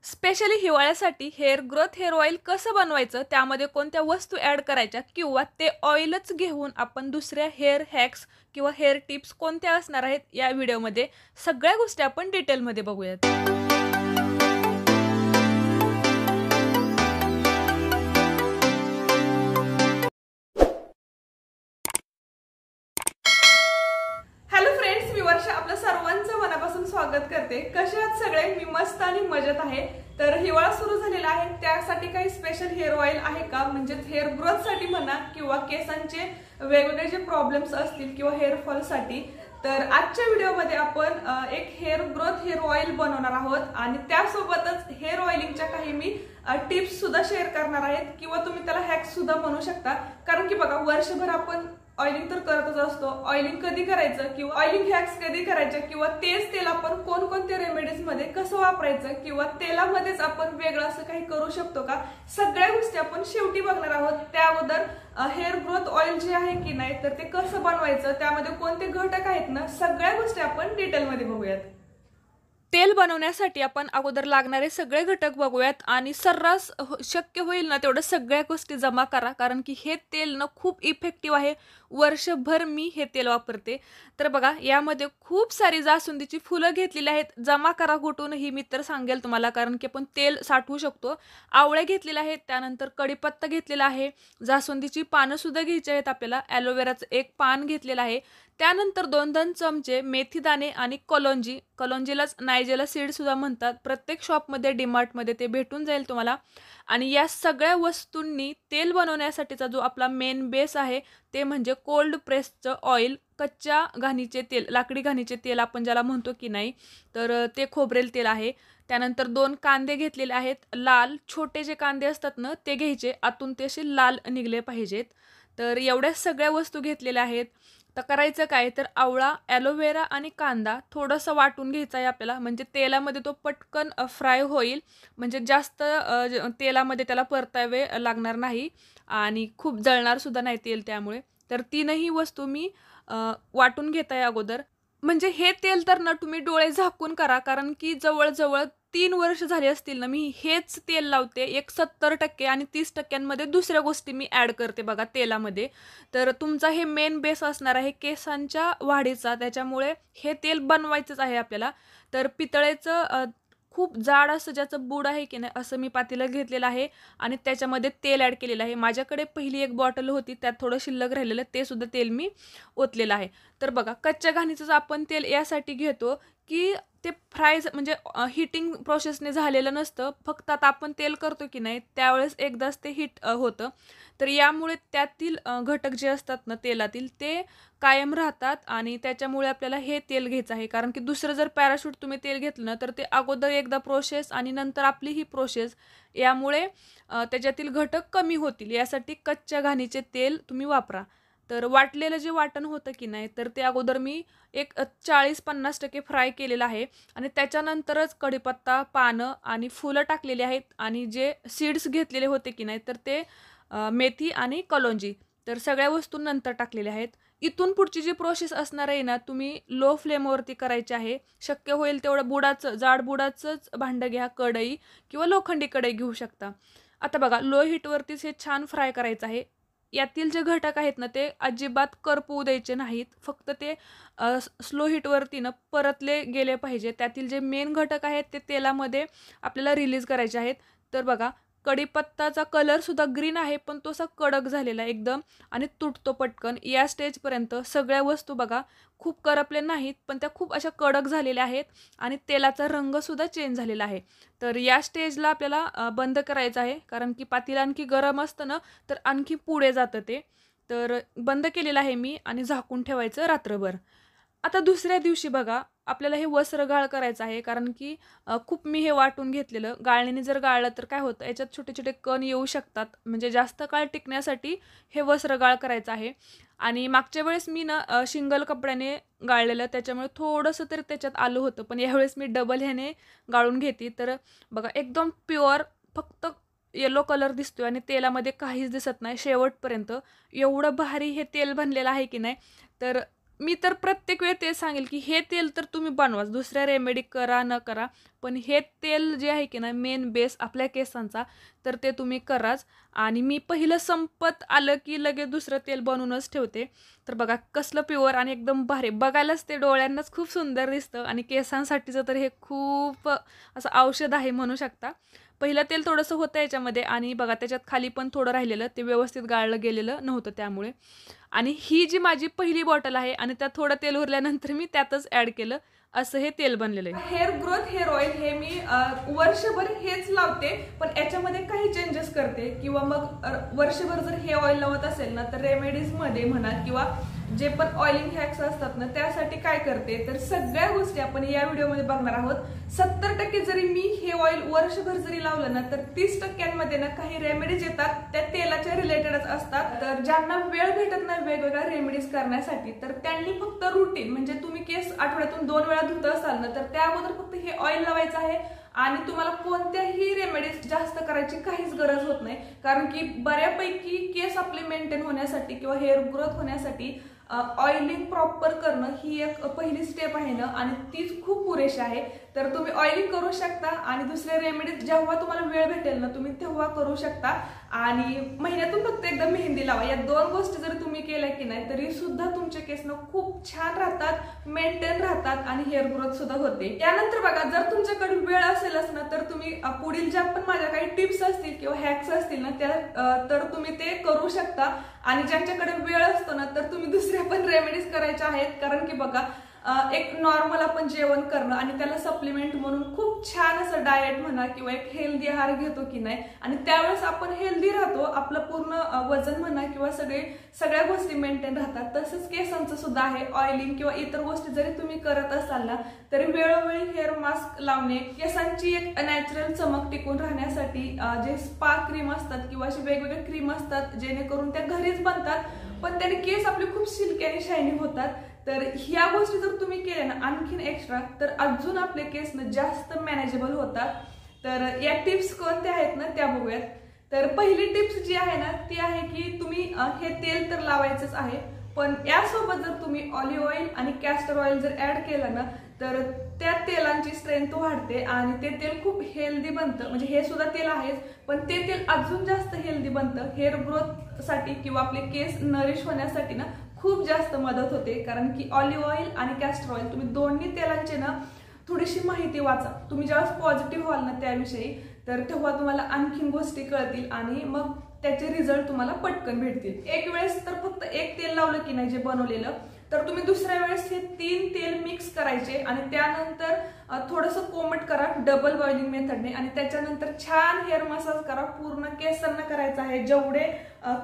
Specially हिवाळ्यासाठी hair growth hair oil कसं बनवायचं, त्यामध्ये कोणत्या वस्तू ॲड करायच्या किंवा ते ऑइलच घेऊन आपण दुसऱ्या हेअर हॅक्स किंवा हेअर टिप्स कोणत्या असणार आहेत या व्हिडिओमध्ये सगळ्या गोष्टी आपण डिटेलमध्ये बघूयात. हॅलो फ्रेंड्स, मी वर्षा आपल्या सर्वांचं मनापासून स्वागत करते. कसे आहात सगळे? मी मस्त आणि मजेत आहे. तर हिवाळा सुरू झालेला आहे, त्यासाठी काही स्पेशल हेअर ऑइल आहे का, म्हणजे हेअर ग्रोथ साठी म्हणा किंवा केसांचे वेगवेगळे जे प्रॉब्लेम्स असतील किंवा हेअर फॉल साठी. तर आजच्या व्हिडिओमध्ये आपण एक हेअर ग्रोथ हेअर ऑइल बनवणार आहोत आणि त्यासोबतच हेअर ऑइलिंगच्या काही मी टिप्स सुद्धा शेअर करणार आहेत किंवा तुम्ही त्याला हॅक्स सुद्धा म्हणू शकता. कारण की बघा, वर्षभर आपण ऑइलिंग तर करतच असतो. ऑइलिंग कधी करायचं किंवा ऑइलिंग हॅक्स कधी करायचं किंवा तेच तेल आपण कोणकोणत्या रेमेडीज मध्ये कसं वापरायचं किंवा तेलामध्येच आपण वेगळं असं काही करू शकतो का, सगळ्या गोष्टी आपण शेवटी बघणार आहोत. त्या अगोदर हेअर ग्रोथ ऑइल जे आहे की नाही, तर ते कसं बनवायचं, त्यामध्ये कोणते घटक आहेत ना, सगळ्या गोष्टी आपण डिटेलमध्ये बघूयात. तेल बनवण्यासाठी आपण अगोदर लागणारे सगळे घटक बघूयात आणि सर्रास शक्य होईल ना तेवढं सगळ्या गोष्टी जमा करा, कारण की हे तेल ना खूप इफेक्टिव्ह आहे. वर्षभर मी हे तेल वापरते. तर बघा, यामध्ये खूप सारी जास्वंदीची फुलं घेतलेली आहेत. जमा करा कुठून ही मी तर सांगेल तुम्हाला, कारण की आपण तेल साठवू शकतो. आवळे घेतलेले आहेत, त्यानंतर कढीपत्ता घेतलेला आहे, जास्वंदीची पानं सुद्धा घ्यायची आहेत आपल्याला, ॲलोवेराचं एक पान घेतलेलं आहे, त्यानंतर 2-2 चमचे मेथी दाणे आणि कलोंजी, कलोंजीलाच नायजेला सीड सुद्धा म्हणतात. प्रत्येक शॉपमध्ये डीमार्टमध्ये ते भेटून जाईल तुम्हाला. आणि या सगळ्या वस्तूंनी तेल बनवण्यासाठीचा जो आपला मेन बेस आहे ते म्हणजे कोल्ड प्रेसचं ऑइल, कच्च्या घाणीचे तेल, लाकडी घाणीचे तेल आपण ज्याला म्हणतो की नाही, तर ते खोबरेल तेल आहे. त्यानंतर 2 कांदे घेतलेले आहेत, लाल छोटे जे कांदे असतात ना ते घ्यायचे, आतून ते असे लाल निघले पाहिजेत. तर एवढ्या सगळ्या वस्तू घेतलेल्या आहेत. तर करायचं काय, तर आवळा, ॲलोवेरा आणि कांदा थोडंसं वाटून घ्यायचा आहे आपल्याला, म्हणजे तेलामध्ये तो पटकन फ्राय होईल, म्हणजे जास्त तेलामध्ये त्याला परतावे लागणार नाही आणि खूप जळणार सुद्धा नाही तेल त्यामुळे. तर तीनही वस्तू मी वाटून घेत आहे अगोदर. म्हणजे हे तेल तर ना तुम्ही डोळे झाकून करा, कारण की जवळजवळ 3 वर्ष झाली असतील ना मी हेच तेल लावते. एक 70% आणि 30% दुसऱ्या गोष्टी मी ॲड करते बघा तेलामध्ये. तर तुमचा हे मेन बेस असणार आहे केसांच्या वाढीचा, त्याच्यामुळे हे तेल बनवायचंच आहे आपल्याला. तर पितळेचं खूप जाड असं ज्याचं बूड आहे की नाही, असं मी पातेलं घेतलेलं आहे आणि त्याच्यामध्ये तेल ॲड केलेलं आहे. माझ्याकडे पहिली एक बॉटल होती, त्यात थोडं शिल्लक राहिलेलं, ते सुद्धा तेल मी ओतलेलं आहे. तर बघा, कच्च्या घाणीचंच आपण तेल यासाठी घेतो की ते फ्राय म्हणजे हीटिंग प्रोसेसने झालेलं नसतं. फक्त आता आपण तेल करतो की नाही त्यावेळेस एकदाच ते हीट होतं. तर यामुळे त्यातील घटक जे असतात ना तेलातील, ते कायम राहतात आणि त्याच्यामुळे आपल्याला हे तेल घ्यायचं आहे. कारण की दुसरं जर पॅराशूट तुम्ही तेल घेतलं ना, तर ते अगोदर एकदा प्रोसेस आणि नंतर आपली ही प्रोसेस, यामुळे त्याच्यातील घटक कमी होतील. यासाठी कच्च्या घाणीचे तेल तुम्ही वापरा. तर वाटलेलं जे वाटण होतं की नाही, तर ते अगोदर मी एक 40-50% फ्राय केलेलं आहे आणि त्याच्यानंतरच कढीपत्ता, पानं आणि फुलं टाकलेली आहेत आणि जे सीड्स घेतलेले होते की नाही, तर ते मेथी आणि कलोंजी, तर सगळ्या वस्तू नंतर टाकलेल्या आहेत. इथून पुढची जी प्रोसेस असणार आहे ना, तुम्ही लो फ्लेमवरती करायची आहे. शक्य होईल तेवढं बुडाचं, जाड बुडाचंच भांडं घ्या, कढई किंवा लोखंडी कढई घेऊ शकता. आता बघा, लो हीटवरतीच हे छान फ्राय करायचं आहे. यातील जे घटक आहेत ना ते अजिबात करपवू द्यायचे नाहीत, फक्त ते स्लो हीटवरती ना परतले गेले पाहिजे. त्यातील जे मेन घटक आहेत ते तेलामध्ये आपल्याला रिलीज करायचे आहेत. तर बघा, कढीपत्ताचा कलरसुद्धा ग्रीन आहे, पण तो असा कडक झालेला आहे एकदम आणि तुटतो पटकन. या स्टेजपर्यंत सगळ्या वस्तू बघा, खूप करपले नाहीत, पण त्या खूप अशा कडक झालेल्या आहेत आणि तेलाचा रंगसुद्धा चेंज झालेला आहे. तर या स्टेजला आपल्याला बंद करायचं आहे, कारण की पातेलं आणखी गरम असतं ना, तर आणखी पुढे जातं ते. तर बंद केलेलं आहे मी आणि झाकून ठेवायचं रात्रभर. आता दुसऱ्या दिवशी बघा, आपल्याला हे वस्त्र गाळ करायचं आहे, कारण की खूप मी हे वाटून घेतलेलं. गाळणीने जर गाळलं तर काय होतं, याच्यात छोटे-छोटे कण येऊ शकतात. म्हणजे जास्त काळ टिकण्यासाठी हे वस्त्र गाळ करायचं आहे. आणि मागच्या वेळेस मी ना शिंगल कपड्याने गाळलेलं, त्याच्यामुळे थोडंसं तरी त्याच्यात आलं होतं. पण यावेळेस मी डबल ह्याने गाळून घेते. तर बघा, एकदम प्युअर, फक्त येलो कलर दिसतोय आणि तेलामध्ये काहीच दिसत नाही शेवटपर्यंत. एवढं भारी हे तेल बनलेलं आहे की नाही. तर मी तर प्रत्येक वेळी तेच सांगेल की हे तेल तर तुम्ही बनवाच, दुसऱ्या रेमेडी करा न करा, पण हे तेल जे आहे की ना मेन बेस आपल्या केसांचा, तर ते तुम्ही कराच. आणि मी पहिलं संपत आलं की लगेच दुसरं तेल बनवूनच ठेवते. तर बघा कसलं प्युअर आणि एकदम भारी, बघायलाच ते डोळ्यांनाच खूप सुंदर दिसतं आणि केसांसाठीचं तर हे खूप असं औषध आहे म्हणू शकता. पहिलं तेल थोडंसं होतं याच्यामध्ये आणि बघा त्याच्यात खाली पण थोडं राहिलेलं, ते व्यवस्थित गाळलं गेलेलं नव्हतं त्यामुळे. आणि ही जी माझी पहिली बॉटल आहे आणि त्यात थोडं तेल उरल्यानंतर मी त्यातच ॲड केलं, असं हे तेल बनलेलं आहे. हेअर ग्रोथ हेअर ऑइल हे मी वर्षभर हेच लावते, पण याच्यामध्ये काही चेंजेस करते. किंवा मग वर्षभर जर हे ऑइल लावत असेल ना, तर रेमेडीजमध्ये म्हणा किंवा जे पण ऑइलिंग हॅक्स असतात ना, त्यासाठी काय करते तर सगळ्या गोष्टी आपण या व्हिडिओमध्ये बघणार आहोत. 70% जरी मी हे ऑइल वर्षभर जरी लावलं ना, तर 30% ना काही रेमेडीज येतात त्या तेलाच्या रिलेटेडच असतात. तर ज्यांना वेळ भेटत नाही वेगवेगळ्या रेमेडीज करण्यासाठी, तर त्यांनी फक्त रुटीन म्हणजे तुम्ही केस आठवड्यातून 2 वेळा धुत असाल ना, तर त्या अगोदर फक्त हे ऑइल लावायचं आहे आणि तुम्हाला कोणत्याही रेमेडीज जास्त करायची काहीच गरज होत नाही. कारण की बऱ्यापैकी केस आपले मेंटेन होण्यासाठी किंवा हेअर ग्रोथ होण्यासाठी ऑइलिंग प्रॉपर करणं ही एक पहिली स्टेप आहे ना, आणि तीच खूप पुरेशी आहे. तर तुम्ही ऑइलिंग करू शकता आणि दुसरे रेमेडीज जेव्हा तुम्हाला वेळ भेटेल ना तुम्ही तेव्हा करू शकता. आणि महिन्यातून फक्त एकदा मेहंदी लावा. या 2 गोष्टी जर तुम्ही केल्या की नाही तरी सुद्धा तुमचे केस ना खूप छान राहतात, मेंटेन राहतात आणि हेअर ग्रोथ सुद्धा होते. यानंतर बघा, जर तुमच्याकडे वेळ असेलच ना तर तुम्ही पुढील ज्या पण माझ्या काही टिप्स असतील किंवा हॅक्स असतील ना त्या तर तुम्ही ते करू शकता. आणि ज्यांच्याकडे वेळ असतो ना तर तुम्ही दुसऱ्या पण रेमेडीज करायच्या आहेत. कारण की बघा, एक नॉर्मल आपण जेवण करणं आणि त्याला सप्लिमेंट म्हणून खूप छान असं डाएट म्हणा किंवा एक हेल्दी आहार घेतो की नाही, आणि त्यावेळेस आपण हेल्दी राहतो, आपलं पूर्ण वजन म्हणा किंवा सगळ्या गोष्टी मेंटेन राहतात. तसंच केसांचं सुद्धा आहे. ऑइलिंग किंवा इतर गोष्टी जरी तुम्ही करत असाल ना तरी वेळोवेळी हेअर मास्क लावणे, केसांची एक नॅचरल चमक टिकून राहण्यासाठी जे स्पा क्रीम असतात किंवा असे वेगवेगळे क्रीम असतात जेणेकरून त्या घरीच बनतात, पण त्याने केस आपले खूप सिल्की आणि शायनी होतात. तर ह्या गोष्टी जर तुम्ही केल्या ना आणखीन एक्स्ट्रा, तर अजून आपले केस ना जास्त मॅनेजेबल होतात. तर या टिप्स कोणत्या आहेत ना त्या बघूयात. तर पहिली टिप्स जी आहे ना ती आहे की तुम्ही हे तेल तर लावायचंच आहे, पण यासोबत जर तुम्ही ऑलिव्ह ऑइल आणि कॅस्टर ऑइल जर ऍड केलं ना तर त्या तेलांची स्ट्रेंथ वाढते आणि ते तेल खूप हेल्दी बनतं. म्हणजे हे सुद्धा तेल आहेच, पण ते तेल अजून जास्त हेल्दी बनतं. हेअर ग्रोथ साठी किंवा आपले केस नरिश होण्यासाठी ना खूप जास्त मदत होते. कारण की ऑलिव्ह ऑइल आणि कॅस्टर ऑइल तुम्ही दोन्ही तेलांची ना थोडीशी माहिती वाचा. तुम्ही जेव्हा पॉझिटिव्ह व्हाल ना त्याविषयी, तर तेव्हा तुम्हाला आणखीन गोष्टी कळतील आणि मग त्याचे रिझल्ट तुम्हाला पटकन भेटतील. एक वेळेस तर फक्त एक तेल लावलं की नाही जे बनवलेलं, तर तुम्ही दुसऱ्या वेळेस हे 3 तेल मिक्स करायचे आणि त्यानंतर थोडंसं कोमट करा डबल बॉइलिंग मेथडने आणि त्याच्यानंतर छान हेअर मसाज करा. पूर्ण केसांना करायचा आहे, जेवढे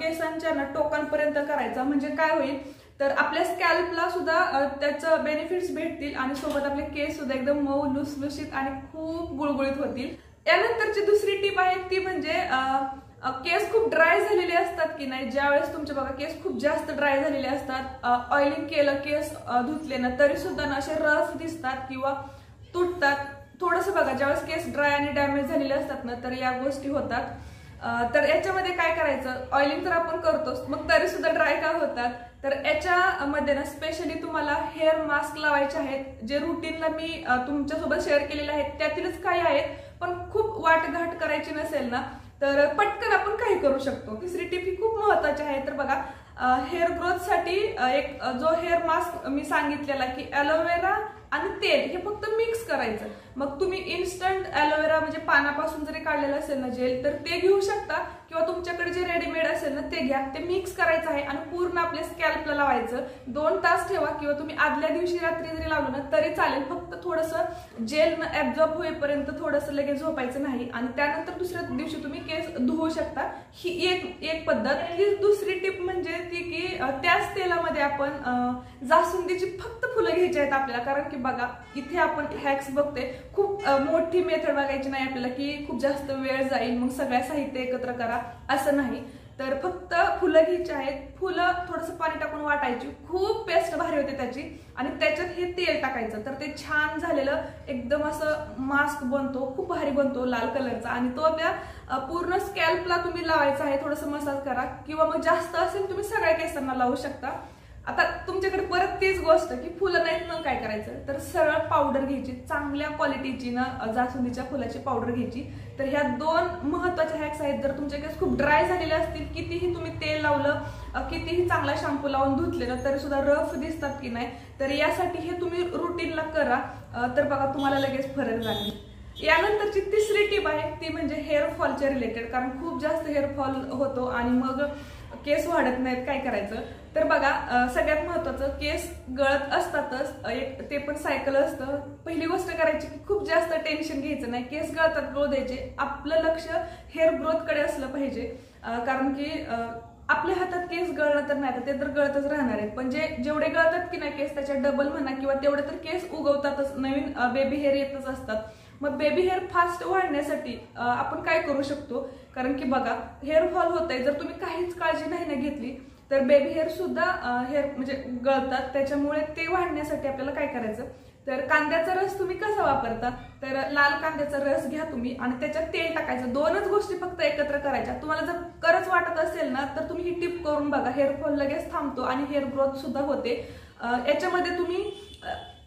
केसांच्या ना टोकांपर्यंत करायचा. म्हणजे काय होईल तर आपल्या स्कॅल्पला सुद्धा त्याचं बेनिफिट्स भेटतील आणि सोबत आपले केस सुद्धा एकदम मऊ लुसलुशीत आणि खूप गुळगुळीत होतील. यानंतरची दुसरी टिप आहे ती म्हणजे केस खूप ड्राय झालेले असतात की नाही, ज्यावेळेस तुमचे बघा केस खूप जास्त ड्राय झालेले असतात, ऑइलिंग केलं केस धुतले ना तरी सुद्धा ना असे रफ दिसतात किंवा तुटतात. थोडंसं बघा, ज्यावेळेस केस ड्राय आणि डॅमेज झालेले असतात ना तर या गोष्टी होतात. तर याच्यामध्ये काय करायचं, ऑइलिंग तर आपण करतोच, मग तरी सुद्धा ड्राय का होतात, तर याच्यामध्ये ना स्पेशली तुम्हाला हेअर मास्क लावायचे आहेत. जे रुटीनला मी तुमच्यासोबत शेअर केलेले आहेत त्यातीलच काही आहेत, पण खूप वाटघाट करायची नसेल ना तर पटकन आपण काही करू शकतो. तिसरी टिप ही खूप महत्वाची आहे. तर बघा, हेअर ग्रोथ साठी एक जो हेअर मास्क मी सांगितलेला की ॲलोवेरा आणि तेल हे फक्त मिक्स करायचं. मग तुम्ही इन्स्टंट ॲलोवेरा म्हणजे पानापासून जरी काढलेलं असेल ना जेल तर ते घेऊ शकता किंवा तुमच्याकडे जे रेडीमेड असेल ना ते घ्या. ते मिक्स करायचं आहे आणि पूर्ण आपल्या स्कॅल्पला लावायचं. 2 तास ठेवा किंवा तुम्ही आदल्या दिवशी रात्री जरी लावलं ना तरी चालेल. फक्त थोडंसं जेल न ऍब्झॉर्ब होईपर्यंत थोडंसं लगेच झोपायचं नाही आणि त्यानंतर दुसऱ्या दिवशी तुम्ही केस धुवू शकता. ही एक पद्धत. ही दुसरी टिप म्हणजे ती की त्याच तेलामध्ये आपण जास्वंदीची फक्त फुलं घ्यायची आहेत आपल्याला. कारण की बघा, इथे आपण हॅक्स बघते, खूप मोठी मेथड बघायची नाही आपल्याला की खूप जास्त वेळ जाईल मग सगळ्या साहित्य एकत्र करा, असं नाही. तर फक्त फुलं घ्यायची आहेत. फुलं थोडंसं पाणी टाकून वाटायची, खूप पेस्ट भारी होते त्याची आणि त्याच्यात हे तेल टाकायचं. तर ते छान झालेलं एकदम असं मास्क बनतो, खूप भारी बनतो लाल कलरचा आणि तो त्या पूर्ण स्कॅल्पला तुम्ही लावायचा आहे. थोडंसं मसाज करा किंवा मग जास्त असेल तुम्ही सगळ्या केसांना लावू शकता. आता तुमच्याकडे परत तीच गोष्ट की फुलं नाहीत मग काय करायचं, तर सरळ पावडर घ्यायची, चांगल्या क्वालिटीची ना जास्वंदीच्या फुलाची पावडर घ्यायची. तर ह्या 2 महत्वाच्या हॅक्स आहेत. जर तुमचे केस खूप ड्राय झालेले असतील, कितीही तुम्ही तेल लावलं, कितीही चांगला शॅम्पू लावून धुतलेलं तरी सुद्धा रफ दिसतात की नाही, तर यासाठी हे तुम्ही रुटीनला करा. तर बघा तुम्हाला लगेच फरक जाईल. यानंतरची तिसरी टीप आहे ती म्हणजे हेअर फॉलच्या रिलेटेड, कारण खूप जास्त हेअर फॉल होतो आणि मग केस वाढत नाहीत. काय करायचं, तर बघा सगळ्यात महत्वाचं, केस गळत असतातच, ते पण सायकल असतं. पहिली गोष्ट करायची की खूप जास्त टेन्शन घ्यायचं नाही. केस गळतात ग्रो द्यायचे, आपलं लक्ष हेअर ग्रोथ कडे असलं पाहिजे. कारण की आपल्या हातात केस गळणं तर नाही, ते तर गळतच राहणार आहेत, पण जेवढे गळतात की नाही केस त्याच्या डबल म्हणा किंवा तेवढे तर केस उगवतातच, नवीन बेबी हेअर येतच असतात. मग बेबी हेअर फास्ट वाढण्यासाठी आपण काय करू शकतो, कारण की बघा हेअर फॉल होतंय, जर तुम्ही काहीच काळजी नाही घेतली तर बेबी हेअर सुद्धा हेअर म्हणजे गळतात. त्याच्यामुळे ते वाढण्यासाठी आपल्याला काय करायचं, तर कांद्याचा रस तुम्ही कसा वापरता, तर लाल कांद्याचा रस घ्या तुम्ही आणि त्याच्यात तेल टाकायचं. 2च गोष्टी फक्त एकत्र करायच्या. तुम्हाला जर गरज वाटत असेल ना तर तुम्ही ही टिप करून बघा, हेअर फॉल लगेच थांबतो आणि हेअर ग्रोथ सुद्धा होते. याच्यामध्ये तुम्ही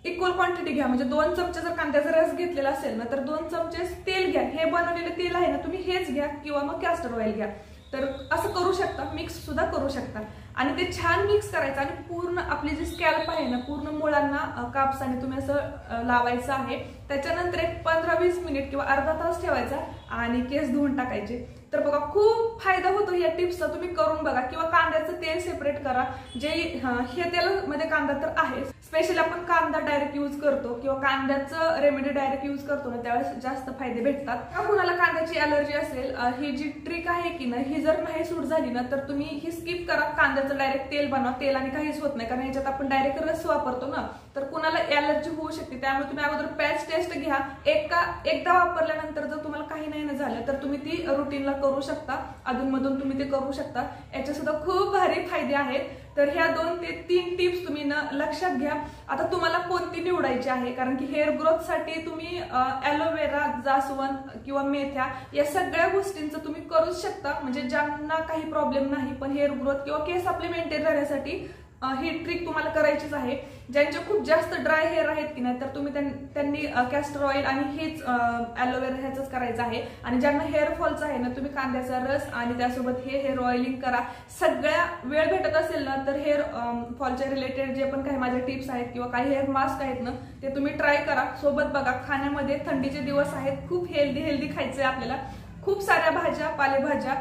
इक्वल क्वांटिटी घ्या, म्हणजे 2 चमचे जर कांद्याचा रस घेतलेला असेल ना तर 2 चमचे तेल घ्या. हे बनवलेलं तेल आहे ना तुम्ही हेच घ्या किंवा मग कॅस्टर ऑइल घ्या. तर असं करू शकता, मिक्स सुद्धा करू शकता आणि ते छान मिक्स करायचं आणि पूर्ण आपली जी स्कॅल्प आहे ना पूर्ण मुळांना कापसाने तुम्ही असं लावायचं आहे. त्याच्यानंतर एक 15-20 मिनिट किंवा अर्धा तास ठेवायचा आणि केस धुवून टाकायचे. तर बघा खूप फायदा होतो या टिप्सचा, तुम्ही करून बघा. किंवा कांद्याचं तेल सेपरेट करा, जे हे तेलामध्ये कांदा तर आहे, स्पेशली आपण कांदा डायरेक्ट यूज करतो किंवा कांद्याचं रेमेडी डायरेक्ट यूज करतो ना त्यावेळेस जास्त फायदे भेटतात. कुणाला कांद्याची अलर्जी असेल, ही जी ट्रिक आहे की ना ही जर नाही सूट झाली ना तर तुम्ही ही स्किप करा. कांद्याचं डायरेक्ट तेल बनवा, तेलाने काहीच होत नाही, कारण याच्यात आपण डायरेक्ट रस वापरतो ना, तर कुणाला अलर्जी होऊ शकते. त्यामुळे तुम्ही अगोदर पॅच टेस्ट घ्या. एकदा वापरल्यानंतर जर तुम्हाला काही नाही झालं तर तुम्ही ती रुटीनला करू शकता, अधूनमधून तुम्ही ते करू शकता. याचे सुद्धा खूप भारी फायदे आहेत. तर ह्या 2 ते 3 टिप्स तुम्ही लक्षात घ्या. आता तुम्हाला कोणती निवडायची आहे, कारण की हेअर ग्रोथ साठी तुम्ही ॲलोवेरा, जास्वंद किंवा मेथ्या या सगळ्या गोष्टींचं तुम्ही करूच शकता. म्हणजे ज्यांना काही प्रॉब्लेम नाही पण हेअर ग्रोथ किंवा केस आपले मेंटेन राहण्यासाठी ही ट्रिक तुम्हाला करायचीच आहे. ज्यांचे खूप जास्त ड्राय हेअर आहेत की नाही तर तुम्ही त्यांनी कॅस्टर ऑइल आणि हेच ॲलोवेरा ह्याच करायचं आहे. आणि ज्यांना हेअर फॉलचा आहे ना तुम्ही कांद्याचा रस आणि त्यासोबत हे हेअर ऑइलिंग करा. सगळ्या वेळ भेटत असेल ना तर हेअर फॉलच्या रिलेटेड जे पण काही माझ्या टिप्स आहेत किंवा काही हेअर मास्क आहेत ना ते तुम्ही ट्राय करा. सोबत बघा खाण्यामध्ये थंडीचे दिवस आहेत, खूप हेल्दी खायचंय आपल्याला. खूप साऱ्या भाज्या, पालेभाज्या,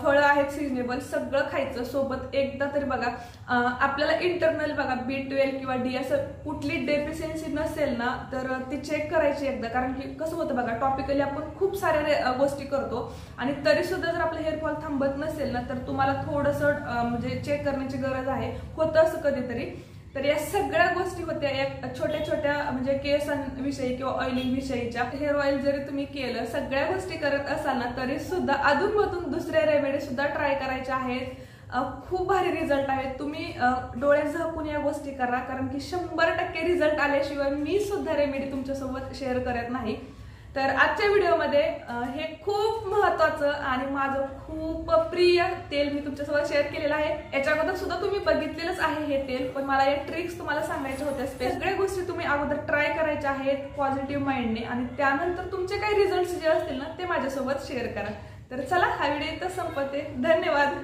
फळं आहेत सिजनेबल, सगळं खायचं. सोबत एकदा तरी बघा आपल्याला इंटरनल बघा B12 किंवा D असं कुठली डेफिशियन्सी नसेल ना तर ती चेक करायची एकदा. कारण की कसं होतं बघा, टॉपिकली आपण खूप साऱ्या गोष्टी करतो आणि तरी सुद्धा जर आपलं हेअर फॉल थांबत नसेल ना तर तुम्हाला थोडंसं म्हणजे चेक करण्याची गरज आहे. होतं असं कधीतरी. तर या सगळ्या गोष्टी होत्या एक छोट्या छोट्या म्हणजे केसांविषयी किंवा ऑइलिंग विषयीच्या. हेअर ऑइल जरी तुम्ही केलं, सगळ्या गोष्टी करत असाल ना तरी सुद्धा अधूनमधून दुसऱ्या रेमेडी सुद्धा ट्राय करायच्या आहेत. खूप भारी रिझल्ट आहेत. तुम्ही डोळे झाकून या गोष्टी करा, कारण की 100% रिझल्ट आल्याशिवाय मी सुद्धा रेमेडी तुमच्यासोबत शेअर करत नाही. तर आजच्या व्हिडिओमध्ये हे खूप महत्वाचं आणि माझं खूप प्रिय तेल मी तुमच्यासोबत शेअर केलेलं आहे. याच्या अगोदर सुद्धा तुम्ही बघितलेलंच आहे हे तेल, पण मला या ट्रिक्स तुम्हाला सांगायच्या होत्या. सगळ्या गोष्टी तुम्ही अगोदर ट्राय करायच्या आहेत पॉझिटिव्ह माइंडने आणि त्यानंतर तुमचे काही रिझल्ट जे असतील ना ते माझ्यासोबत शेअर करा. तर चला हा व्हिडिओ इथं संपते. धन्यवाद.